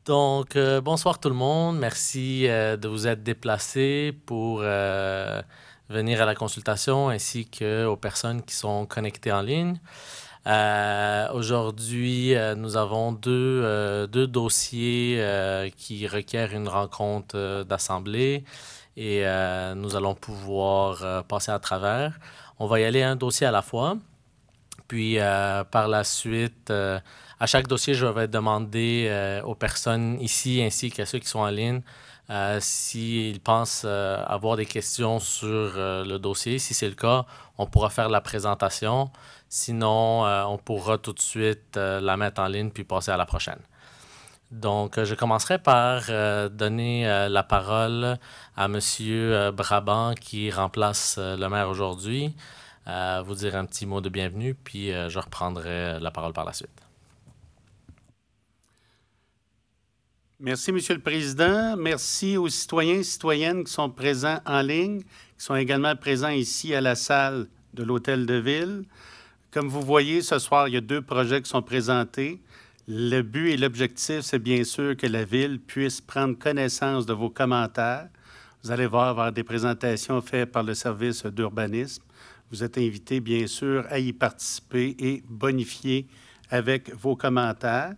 Donc, bonsoir tout le monde. Merci de vous être déplacés pour venir à la consultation ainsi qu'aux personnes qui sont connectées en ligne. Aujourd'hui, nous avons deux dossiers qui requièrent une rencontre d'assemblée et nous allons pouvoir passer à travers. On va y aller un dossier à la fois. Puis par la suite, à chaque dossier, je vais demander aux personnes ici ainsi qu'à ceux qui sont en ligne s'ils pensent avoir des questions sur le dossier. Si c'est le cas, on pourra faire la présentation. Sinon, on pourra tout de suite la mettre en ligne puis passer à la prochaine. Donc, je commencerai par donner la parole à Monsieur Brabant qui remplace le maire aujourd'hui. Vous dire un petit mot de bienvenue, puis je reprendrai la parole par la suite. Merci, Monsieur le Président. Merci aux citoyens et citoyennes qui sont présents en ligne, qui sont également présents ici à la salle de l'Hôtel de Ville. Comme vous voyez, ce soir, il y a 2 projets qui sont présentés. Le but et l'objectif, c'est bien sûr que la Ville puisse prendre connaissance de vos commentaires. Vous allez voir avoir des présentations faites par le service d'urbanisme. Vous êtes invités, bien sûr, à y participer et bonifier avec vos commentaires.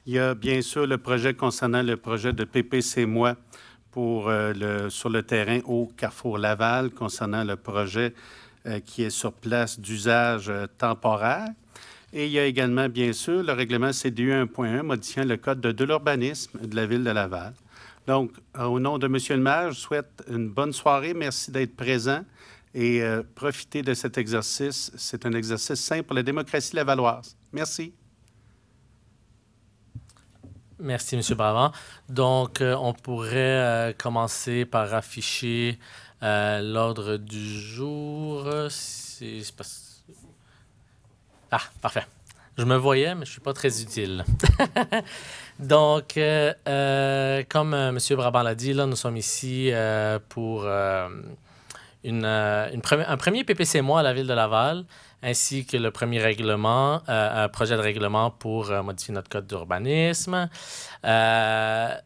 Il y a bien sûr le projet concernant le projet de PPC Moi pour sur le terrain au Carrefour Laval, concernant le projet qui est sur place d'usage temporaire. Et il y a également, bien sûr, le règlement CDU 1.1 modifiant le code de l'urbanisme de la Ville de Laval. Donc, au nom de M. le maire, je souhaite une bonne soirée. Merci d'être présent et profitez de cet exercice. C'est un exercice simple pour la démocratie lavalloise. Merci. Merci, M. Bravant. Donc, on pourrait commencer par afficher l'ordre du jour. Ah, parfait. Je me voyais, mais je ne suis pas très utile. Donc, comme M. Brabant l'a dit, là, nous sommes ici pour un premier PPC Moi à la Ville de Laval, ainsi que le premier règlement, un projet de règlement pour modifier notre code d'urbanisme. On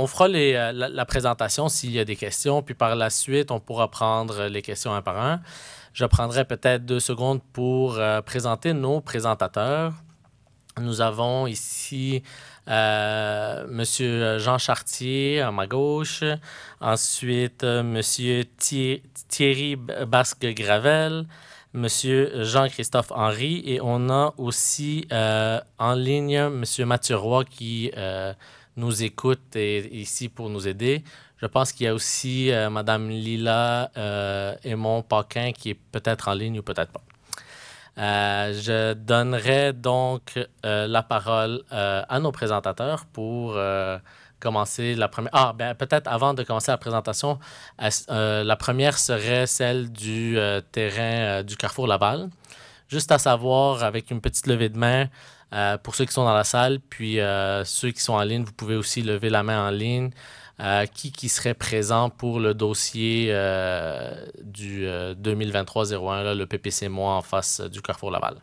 fera la présentation s'il y a des questions, puis par la suite, on pourra prendre les questions un par un. Je prendrai peut-être 2 secondes pour présenter nos présentateurs. Nous avons ici M. Jean Chartier à ma gauche, ensuite M. Thierry Basque-Gravel, M. Jean-Christophe Henry, et on a aussi en ligne M. Mathieu Roy qui nous écoute et est ici pour nous aider. Je pense qu'il y a aussi Mme Lila Aymon-Paquin qui est peut-être en ligne ou peut-être pas. Je donnerai donc la parole à nos présentateurs pour commencer la première. Ah, bien, peut-être avant de commencer la présentation, la première serait celle du terrain du Carrefour Laval. Juste à savoir, avec une petite levée de main pour ceux qui sont dans la salle, puis ceux qui sont en ligne, vous pouvez aussi lever la main en ligne. Qui serait présent pour le dossier du 2023-01, là, le PPC Moi en face du Carrefour Laval?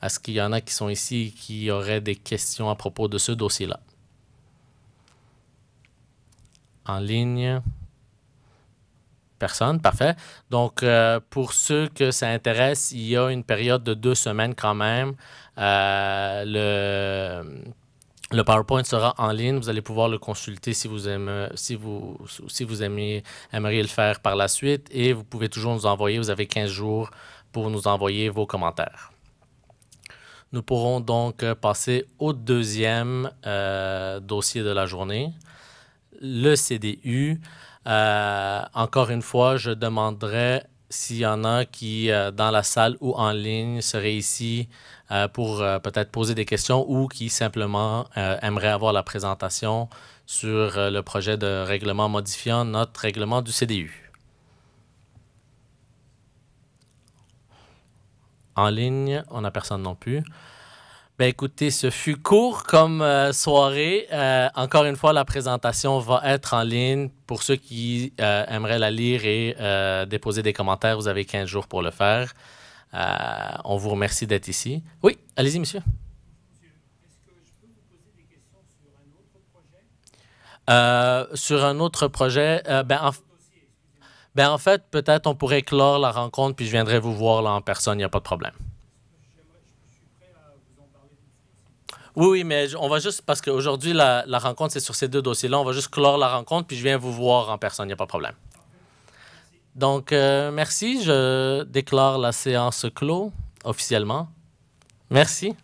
Est-ce qu'il y en a qui sont ici qui auraient des questions à propos de ce dossier-là? En ligne? Personne? Parfait. Donc, pour ceux que ça intéresse, il y a une période de 2 semaines quand même. Le PowerPoint sera en ligne. Vous allez pouvoir le consulter si vous aimeriez le faire par la suite. Et vous pouvez toujours nous envoyer. Vous avez 15 jours pour nous envoyer vos commentaires. Nous pourrons donc passer au deuxième dossier de la journée, le CDU. Encore une fois, je demanderai s'il y en a qui, dans la salle ou en ligne, seraient ici pour peut-être poser des questions ou qui simplement aimeraient avoir la présentation sur le projet de règlement modifiant notre règlement du CDU. En ligne, on n'a personne non plus. Ben écoutez, ce fut court comme soirée. Encore une fois, la présentation va être en ligne. Pour ceux qui aimeraient la lire et déposer des commentaires, vous avez 15 jours pour le faire. On vous remercie d'être ici. Oui, allez-y, monsieur. Sur un autre projet, en fait, peut-être on pourrait clore la rencontre, puis je viendrai vous voir là en personne, il n'y a pas de problème. Oui, mais on va juste, parce qu'aujourd'hui, la rencontre, c'est sur ces deux dossiers-là, on va juste clore la rencontre, puis je viens vous voir en personne, il n'y a pas de problème. Donc, merci, je déclare la séance clos officiellement. Merci.